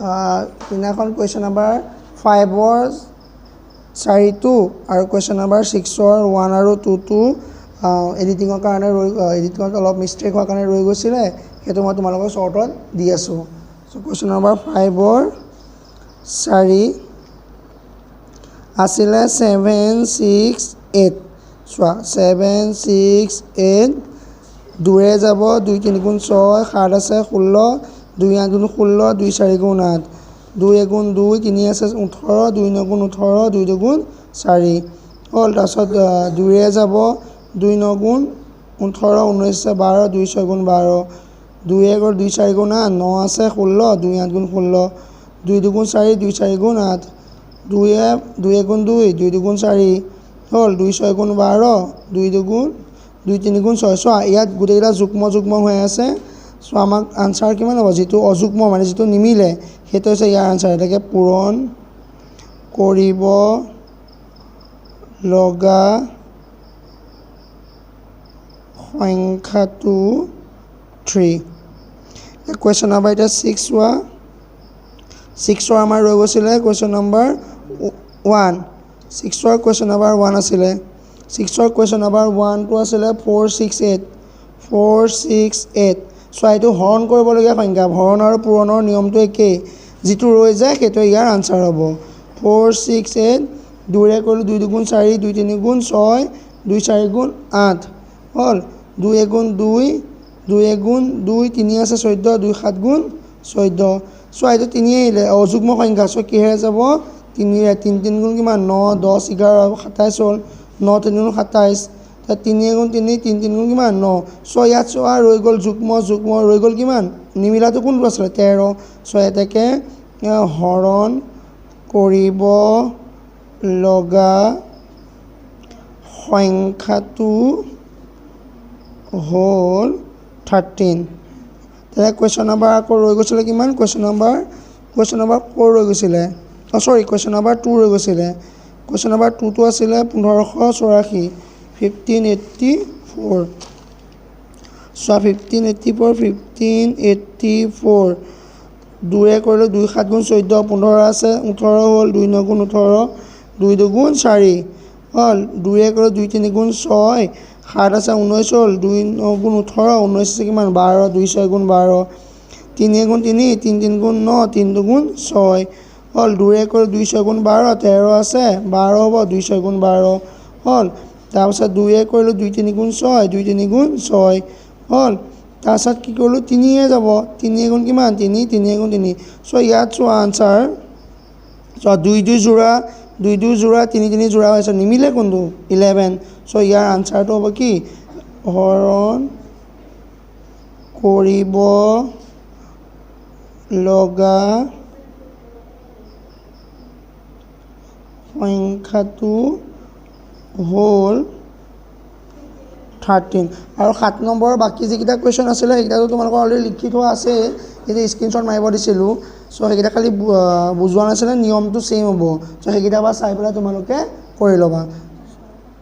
দিনাখন question number 5ৰ 4টো আৰু question number 6ৰ 1 আৰু 2টো এডিটিঙৰ কাৰণে এডিটিঙত অলপ মিষ্টেক হোৱাৰ কাৰণে ৰৈ গৈছিলে সেইটো মই তোমালোকক শ্বৰ্টত দি আছোঁ চ' কুৱেশ্যন নাম্বাৰ 5ৰ 4 আছিলে 7 6 8 চোৱা 7 6 8 2ৰে যাব 2 3 গুণ 6 7 আছে 16 2 8 গুণ 16 2 4 গুণ 8 2 গুণ 2 3 আছে 18 2 9 গুণ 18 2 2 গুণ 4 হ'ল তাৰপিছত 2ৰে যাব 2 9 গুণ 18 19 আছে 12 2 6 গুণ 12 2 গ'ল 2 4 গুণ 8 9 আছে 16 2 8 গুণ 16 2 2 গুণ 4 2 4 গুণ 8 2 গুণ 2 2 গুণ 4 হ'ল 2 6 গুণ 12 2 গুণ 2 3 গুণ 6 চোৱা ইয়াত গোটেইকেইটা যুগ্ম হৈ আছে চ' আমাক আনচাৰ কিমান হ'ব যিটো অযুগ্ম মানে যিটো নিমিলে সেইটো হৈছে ইয়াৰ আনচাৰ এটাকে পূৰণ কৰিব লগা সংখ্যাটো 3 কুৱেশ্যন নাম্বাৰ এতিয়া 6 চোৱা 6ৰ আমাৰ ৰৈ গৈছিলে কুৱেশ্যন নাম্বাৰ 1 6ৰ কুৱেশ্যন নাম্বাৰ 1 আছিলে 6ৰ কুৱেশ্যন নাম্বাৰ 1টো আছিলে 4 6 8 4 6 8 চোৱা এইটো হৰণ কৰিবলগীয়া সংখ্যা হৰণ আৰু পূৰণৰ নিয়মটো একেই যিটো ৰৈ যায় সেইটো ইয়াৰ আনচাৰ হ'ব 4 6 8 2ৰে কৰিলোঁ 2 2 গুণ 4 2 3 গুণ 6 2 4 গুণ 8 হ'ল 2 গুণ 2 2 গুণ 2 3 আছে 14 2 7 গুণ 14 চোৱা এইটো 3 আহিলে অযুগ্ম সংখ্যা চ' কিহেৰে যাব 3ৰে 3 3 গুণ কিমান 9 10 11 27 হ'ল 9 3 গুণ 27 3 গুণ 3 3 3 গুণ কিমান 9 চ' ইয়াত চোৱা ৰৈ গ'ল যুগ্ম ৰৈ গ'ল কিমান নিমিলাটো কোনটো আছিলে 13 চ' এতেকে হৰণ কৰিব লগা সংখ্যাটো হ'ল 13 তেতিয়া কুৱেশ্যন নাম্বাৰ আকৌ ৰৈ গৈছিলে কিমান কুৱেশ্যন নাম্বাৰ 4 ৰৈ গৈছিলে কুৱেশ্যন নাম্বাৰ 2 ৰৈ গৈছিলে কুৱেশ্যন নাম্বাৰ 2টো আছিলে 1584 1584 চোৱা 1584 2ৰে কৰিলোঁ 2 7 গুণ 14 15 আছে 18 হ'ল 2 9 গুণ 18 2 2 গুণ 4 হ'ল 2ৰে কৰিলোঁ 2 3 গুণ 6 7 আছে 19 হ'ল 2 9 গুণ 18 19 আছে কিমান 12 2 6 গুণ 12 3 গুণ 3 3 3 গুণ 9 3 2 গুণ 6 হ'ল 2ৰে কৰিলোঁ 2 6 গুণ 12 13 আছে 12 হ'ব 2 6 গুণ 12 হ'ল তাৰপিছত 2ৰে কৰিলোঁ 2 3 গুণ 6 2 3 গুণ 6 হ'ল তাৰপিছত কি কৰিলোঁ 3য়ে যাব 3 গুণ কিমান 3 3 গুণ 3 চ' ইয়াত চোৱা আনচাৰ চ' 2 2 যোৰা 2 2 যোৰা 3 3 যোৰা হৈছে নিমিলে কোনটো 11 চ' ইয়াৰ আনচাৰটো হ'ব কি হৰণ কৰিব লগা সংখ্যাটো হ'ল 13 আৰু 7 নম্বৰৰ বাকী যিকেইটা কুৱেশ্যন আছিলে সেইকেইটাতো তোমালোকৰ অলৰেডি লিখি থোৱা আছে এতিয়া স্ক্ৰীনশ্বট মাৰিব দিছিলোঁ চ' সেইকেইটা খালি বুজোৱা নাছিলে নিয়মটো ছেইম হ'ব চ' সেইকেইটা বা চাই পেলাই তোমালোকে কৰি ল'বা